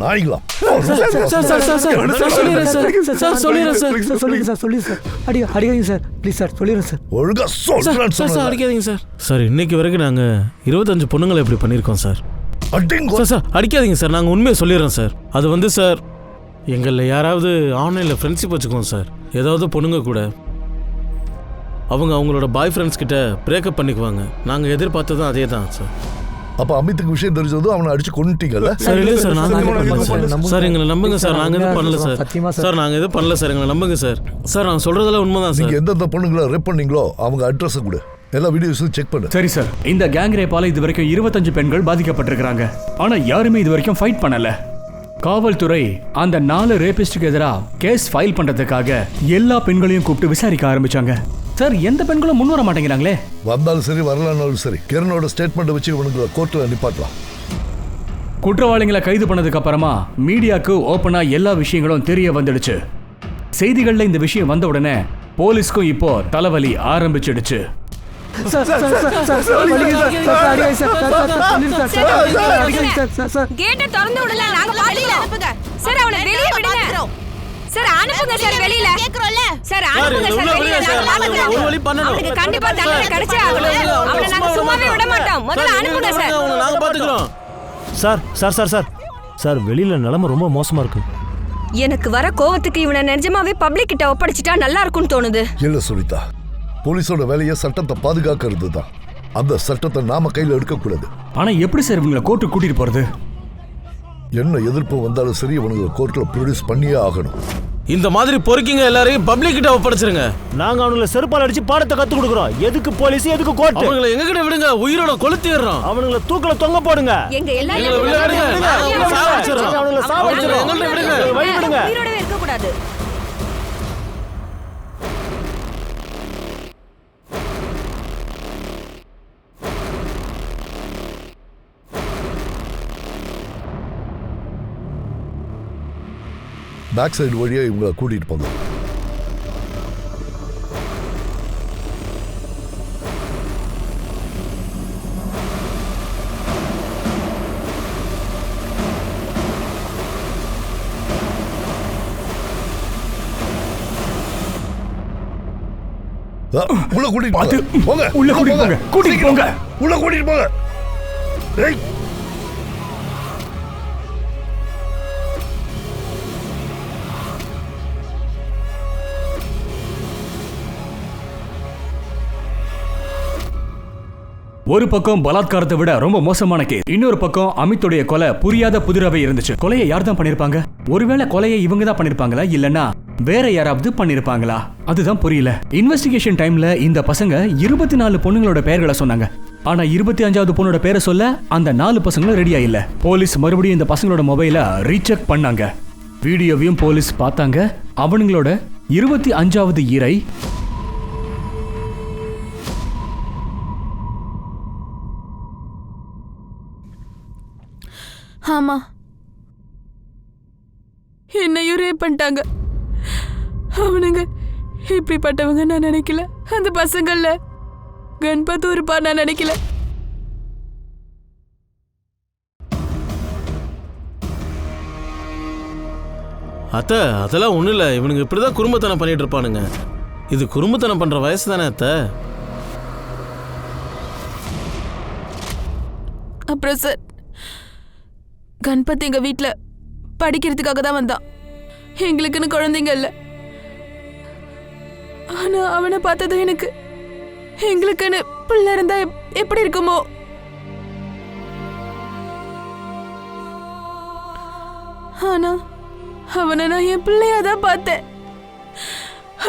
S8: நாய்களா? ஒழுங்கா
S2: அடிக்காதீங்க சார். சார், இன்னைக்கு வரைக்கும் நாங்க 25 பொண்ணுங்களை இப்படி பண்ணியிருக்கோம் சார். சார், அடிக்காதீங்க சார். நாங்கள் உண்மையை சொல்லிடுறோம் சார். அது சார், எங்களில் யாராவது ஆன்லைனில் ஃப்ரெண்ட்ஷிப் வச்சுக்குவோம் சார். ஏதாவது பொண்ணுங்க கூட அவங்க அவங்களோட பாய் ஃப்ரெண்ட்ஸ் கிட்ட பிரேக்கப் பண்ணிக்குவாங்க. நாங்கள் எதிர்பார்த்ததும் அதே தான் சார்.
S8: அப்ப அமித்துக்கு விஷயம் தெரிஞ்சதும் அவனை அடிச்சு கொன்னுட்டீங்கல்ல?
S2: சார் இல்லை சார், நாங்கள் எதுவும் பண்ணல சார். சார் எங்களை நம்புங்க சார், நாங்கள் எதுவும் பண்ணல சார். சார் நாங்கள் எதுவும் பண்ணல சார், எங்களை நம்புங்க சார். சார் நாங்கள் சொல்றதெல்லாம் உண்மைதான் சார்.
S8: நீங்க எந்தெந்த பொண்ணுங்களோ ரேப் பண்ணீங்களோ அவங்க அட்ரஸ் கூட எல்லா வீடியோஸும் செக் பண்ணு.
S1: சரி சார், இந்த கேங் ரேப்பால இது வரைக்கும் 25 பெண்கள் பாதிக்கப்பட்டிருக்காங்க. ஆனா யாருமே இது வரைக்கும் ஃபைட் பண்ணல. காவல்துறை அந்த 4 ரேபிஸ்டுக்கு எதிராக கேஸ் ஃபைல் பண்றதுக்காக எல்லா பெண்களையும் கூப்பிட்டு விசாரிக்க ஆரம்பிச்சாங்க. சார் எந்த பெண்களும் முன் வர மாட்டேங்கிறாங்களே.
S8: வந்தாலும் சரி வரலனாலும் சரி கிரணோட ஸ்டேட்மெண்ட் வச்சு இவனுங்களை கோர்ட்டில் நிப்பாட்டலாம்.
S1: குற்றவாளிகளை கைது பண்ணதுக்கு அப்புறமா மீடியாவுக்கு ஓப்பனா எல்லா விஷயங்களும் தெரிய வந்துடுச்சு. செய்திகள்ல இந்த விஷயம் வந்த உடனே போலீஸ்க்கும் இப்போ தலைவலி ஆரம்பிச்சிடுச்சு.
S9: கேட்ட திறந்து விடல, நாங்க பாத்துக்கிறோம். சார் அவனை வெளியே விடுங்க. சார் அனுப்புங்க சார் வெளியில. கேக்குறோம்ல சார், அனுப்புங்க சார் வெளியில.
S2: ஒரு வழி பண்ணணும்.
S9: அவனுக்கு கண்டிப்பா தண்டனை கிடைச்சே ஆகணும். அவனை நாங்க சும்மாவே விட மாட்டோம். முதல்ல அனுப்புங்க சார்.
S2: நாங்க பாத்துக்கிறோம்.
S3: Sir sir sir sir sir வெளியில் நிலைமை ரொம்ப மோசமாக இருக்கு.
S9: எனக்கு வர கோவத்துக்கு இவனை நிஜமாவே பப்ளிக் கிட்ட ஒப்படைச்சிட்டா நல்லா இருக்கும்னு தோணுது.
S8: இல்ல சுனிதா, போலீஸோட வேலையை சட்டத்தை பாதுகாக்கிறது தான். அந்த சட்டத்தை நாம கையில் எடுக்கக்கூடாது.
S1: ஆனா எப்படி சார் இவங்களை கோர்ட்டு கூட்டிட்டு போறது?
S8: என்ன எதிர்ப்பு வந்தாலும் சரி இவனுங்களை கோர்ட்டில் ப்ரொடியூஸ் பண்ணியே ஆகணும்.
S2: இந்த மாதிரி பொறுக்கிங்க எல்லாரையும் பப்ளிக் கிட்ட ஒப்படைச்சிருங்க.
S3: நாங்கள் அவனுங்களை செருப்பால் அடிச்சு பாடத்தை கற்றுக் கொடுக்குறோம். எதுக்கு போலீஸ், எதுக்கு கோர்ட்?
S2: அவங்களை எங்க கிட்ட விடுங்க, உயிரோட கொளுத்திடுறோம்.
S3: அவனுங்களை தூக்கில தொங்க போடுங்க.
S9: எங்க எல்லாரும்
S3: அவனுங்களை சாவடிச்சிடுறோம். வழி விடுங்க.
S9: உயிரோடவே இருக்க கூடாது.
S8: பேக் சைடு வழியா இவங்களை கூட்டிட்டு போங்க. உள்ள கூட்டிட்டு போங்க.
S1: உள்ள கூட்டிட்டு போங்க. கூட்டிட்டு போங்க.
S8: உள்ள கூட்டிட்டு போங்க. ஏய்
S1: ஒரு பக்கம் பலாத்காரத்தை விட ரொம்ப மோசமான கேஸ், இன்னொரு பக்கம் அமித்துடைய கொலை புரியாத புதிராவே இருந்துச்சு. கொலையை யார் தான் பண்ணிருப்பாங்க? ஒருவேளை கொலையை இவங்க தான் பண்ணிருப்பாங்களா, இல்லனா வேற யாராவது பண்ணிருப்பாங்களா? அதுதான் புரியல. இன்வெஸ்டிகேஷன் டைம்ல இந்த பசங்க 24 பொண்ணுங்களோட பெயர்களை சொன்னாங்க. ஆனா 25வது பொண்ணோட பேரை சொல்ல அந்த 4 பசங்களும் ரெடியா இல்ல. போலீஸ் மறுபடியும் இந்த பசங்களோட மொபைலை ரீசெக் பண்ணாங்க. வீடியோவையும் போலீஸ் பார்த்தாங்க. அவனுங்களோட 25வது இறை
S5: ஆமா, என்னையும் ரேப் பண்ணிட்டாங்க. அவனுங்க இப்படிப்பட்டவங்க நான் நினைக்கல. அந்த பசங்கள்ல கணபதி இருப்பா நான் நினைக்கல.
S2: அத்தை அதெல்லாம் ஒன்றும் இல்லை. இவனுங்க இப்படிதான் குறும்பத்தனம் பண்ணிட்டு இருப்பானுங்க. இது குறும்பத்தனம் பண்ற வயசு தானே அத்தை.
S5: அப்புறம் சார், கணபதி எங்க வீட்டுல படிக்கிறதுக்காக தான் வந்தான். எங்களுக்குன்னு குழந்தைங்க இல்ல. ஆனா அவனை பார்த்ததும் எனக்கு எங்களுக்குன்னு பிள்ளை இருந்தா எப்படி இருக்குமோ. ஆனா அவனை நான் என் பிள்ளையாதான் பார்த்தேன்.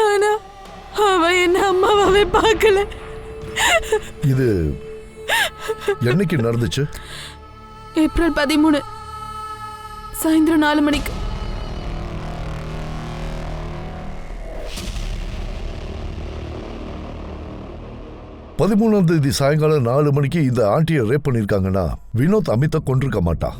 S5: ஆனா அவன் என்ன அம்மாவாவே பார்க்கல.
S8: இது என்னைக்கு நடந்துச்சு?
S5: ஏப்ரல் 13 சாயந்தரம் 4 மணிக்கு.
S8: தேதி சாயங்காலம் 4 மணிக்கு இந்த ஆண்டியை ரேப் பண்ணிருக்காங்கன்னா வினோத் அமித்தை கொண்டிருக்க மாட்டான்.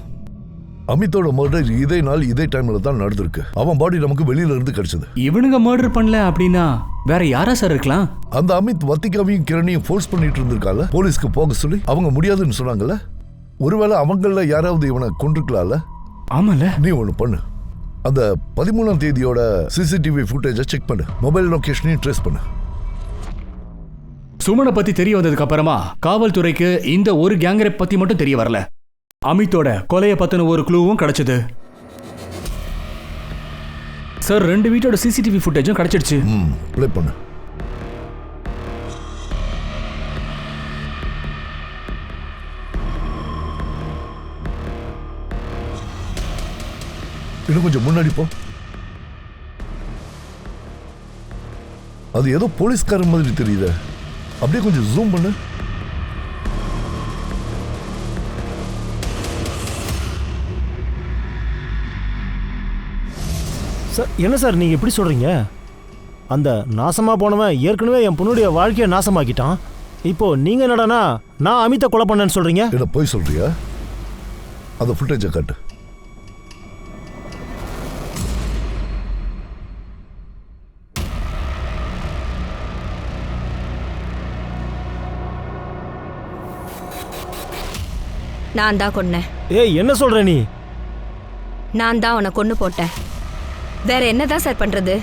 S8: அமித்தோட மர்டர் இதே நாள் இதே டைம்ல தான் நடந்திருக்கு. அவன் பாடி நமக்கு வெளியில இருந்து கிடைச்சது.
S1: இவனுங்க மர்டர் பண்ணல அப்படின்னா வேற யாரா சார் இருக்கலாம்?
S8: அந்த அமித் வத்திகாவையும் கிரணையும் ஃபோர்ஸ் பண்ணிட்டு இருந்திருக்கால போலீஸ்க்கு போக சொல்லி. அவங்க முடியாதுன்னு சொன்னாங்கல்ல. ஒருவேளை அவங்கள யாராவது இவனை கொண்டிருக்கலாம்ல.
S1: ஆமால.
S8: நீ ஒண்ணு பண்ணு, அந்த 13ஆம் தேதியோட சிசிடிவி ஃபுட்டேஜை செக் பண்ணு. மொபைல் லொகேஷனையும் ட்ரேஸ் பண்ணு.
S1: சுமனை பத்தி தெரிய வந்ததுக்கு அப்புறமா காவல்துறைக்கு இந்த ஒரு கேங்கரை பத்தி மட்டும் தெரிய வரல. அமித்தோட கொலையை பத்தின ஒரு க்ளூவும் கிடைச்சது சார். 2 வீட்டோட சிசிடிவி ஃபுட்டேஜும் கிடைச்சிடுச்சு.
S8: ப்ளே பண்ணு. இன்னும் கொஞ்சம் முன்னாடி போ. அது ஏதோ போலீஸ்காரன் மாதிரி தெரியுது. அப்படியே கொஞ்சம் ஜூம் பண்ணு.
S3: சார் என்ன சார் நீங்கள் எப்படி சொல்கிறீங்க? அந்த நாசமாக போனவன் ஏற்கனவே என் பொண்ணுடைய வாழ்க்கையை நாசமாக்கிட்டான். இப்போது நீங்கள் என்னடானா நான் அமித்தை கொலை பண்ணேன்னு சொல்கிறீங்க?
S8: என்ன போய் சொல்றியா? அந்த ஃபுட்டேஜை காட்டு.
S9: நான் தான் கொன்னேன்.
S3: ஏய் என்ன சொல்கிற நீ?
S9: நான் தான் அவனை கொன்னு போட்டேன். வேற என்னதான் சார் பண்றது?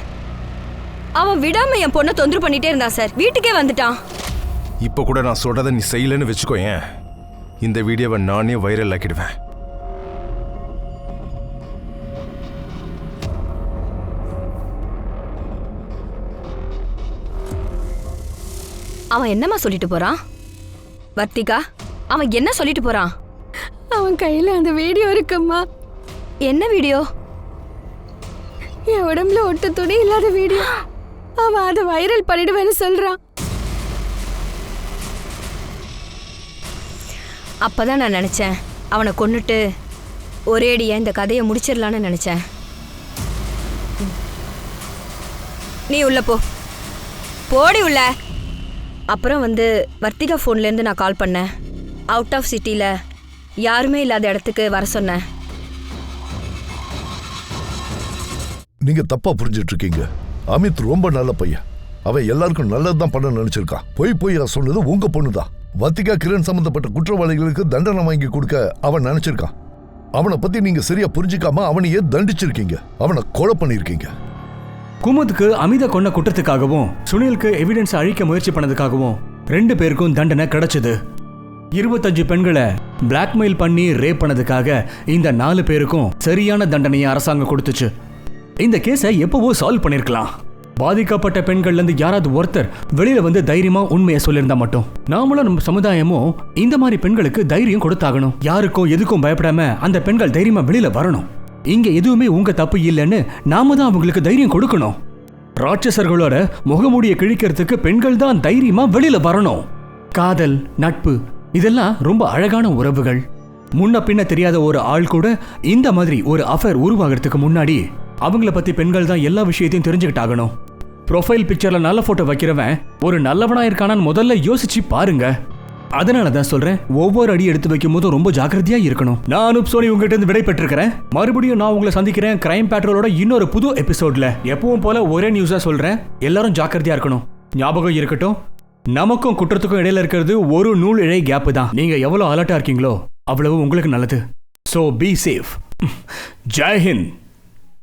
S9: அவன் விடாம என் பொண்ணை தொந்தரவு பண்ணிட்டே இருந்தான் சார். வீட்டுக்கே வந்துட்டான்.
S6: இப்ப கூட நான் சொல்றதை நீ செய்யலன்னு வச்சுக்கோயேன், இந்த வீடியோவை நானே வைரல் ஆக்கிடுவேன்.
S9: அவன் என்னம்மா சொல்லிட்டு போறான்? வர்த்திகா, அவன் என்ன சொல்லிட்டு போறான்?
S4: அவன் கையில அந்த வீடியோ இருக்கும்மா.
S9: என்ன வீடியோ?
S4: என் உடம்புல ஒட்டு துணி இல்லாத வீடியோ. அவன் அதை வைரல் பண்ணிடுவேன்னு சொல்றான்.
S9: அப்பதான் நான் நினைச்சேன் அவனை கொன்னுட்டு ஒரேடியா இந்த கதையை முடிச்சிடலான்னு நினைச்சேன். நீ உள்ள போ, போடி உள்ள. அப்புறம் வர்த்திகா ஃபோன்லேருந்து நான் கால் பண்ணேன். அவுட் ஆஃப் சிட்டியில் யாருமே இல்லாத இடத்துக்கு வர சொன்னேன்.
S8: நீங்க தப்பா புரிஞ்சிட்டு இருக்கீங்க. அமித் ரொம்ப நல்ல பையன். அவன் எல்லாருக்கும் நல்லதுதான் பண்ண நினைச்சிருக்கான். போய் சொன்னது உங்க பொண்ணுதான். வர்த்திகா கிரண் சம்பந்தப்பட்ட குற்றவாளிகளுக்கு தண்டனை வாங்கி கொடுக்க அவன் நினைச்சிருக்கான். அவனை பத்தி நீங்க சரியா புரிஞ்சுக்காம அவனையே தண்டிச்சிருக்கீங்க. அவனை கொலை பண்ணிருக்கீங்க.
S1: குமுத்துக்கு அமித கொன்ன குற்றத்துக்காகவும் சுனிலுக்கு எவிடன்ஸ் அழிக்க முயற்சி பண்ணதுக்காகவும் 2 பேருக்கும் தண்டனை கிடைச்சது. 25 பெண்களை பிளாக்மெயில் பண்ணி ரேப் பண்ணதுக்காக இந்த 4 பேருக்கும் சரியான தண்டனையை அரசாங்கம் கொடுத்துச்சு. இந்த கேஸை எப்பவோ சால்வ் பண்ணிருக்கலாம். பாதிக்கப்பட்ட பெண்கள்ல இருந்து யாராவது ஒருத்தர் வெளியில தைரியமா உண்மையை சொல்லியிருந்தா மட்டும். நாமளும் நம்ம சமுதாயமும் இந்த மாதிரி பெண்களுக்கு தைரியம் கொடுத்தாகணும். யாருக்கும் எதுக்கும் பயப்படாம அந்த பெண்கள் தைரியமா வெளியில வரணும். இங்க எதுவுமே உங்க தப்பு இல்லைன்னு நாம தான் அவங்களுக்கு தைரியம் கொடுக்கணும். ராட்சசர்களோட முகமூடியை கிழிக்கிறதுக்கு பெண்கள் தான் தைரியமா வெளியில வரணும். காதல், நட்பு இதெல்லாம் ரொம்ப அழகான உறவுகள். முன்ன பின்ன தெரியாத ஒரு ஆள் கூட இந்த மாதிரி ஒரு அஃபேர் உருவாகிறதுக்கு முன்னாடி அவங்கள பத்தி பெண்கள் தான் எல்லா விஷயத்தையும் தெரிஞ்சுக்கிட்டாகணும். ப்ரொஃபைல் பிக்சர்ல நல்ல போட்டோ வைக்கிறவன் ஒரு நல்லவனா இருக்கானான்னு முதல்ல யோசிச்சு பாருங்க. அதனால தான் சொல்றேன், ஒவ்வொரு அடி எடுத்து வைக்கும் போதும் ரொம்ப ஜாக்கிரதையா இருக்கணும். நான் அனுப் சோனி உங்ககிட்ட இருந்து விடை பெற்றிருக்கிறேன். மறுபடியும் நான் உங்களை சந்திக்கிறேன் கிரைம் பேட்ரோலோட இன்னொரு புது எபிசோட்ல. எப்பவும் போல ஒரே நியூஸா சொல்றேன், எல்லாரும் ஜாக்கிரதையா இருக்கணும். ஞாபகம் இருக்கட்டும், நமக்கும் குற்றத்துக்கும் இடையில இருக்கிறது ஒரு நூல் இழை கேப் தான். நீங்க எவ்வளவு அலர்ட்டா இருக்கீங்களோ அவ்வளவு உங்களுக்கு நல்லது. So be safe. Jai Hind.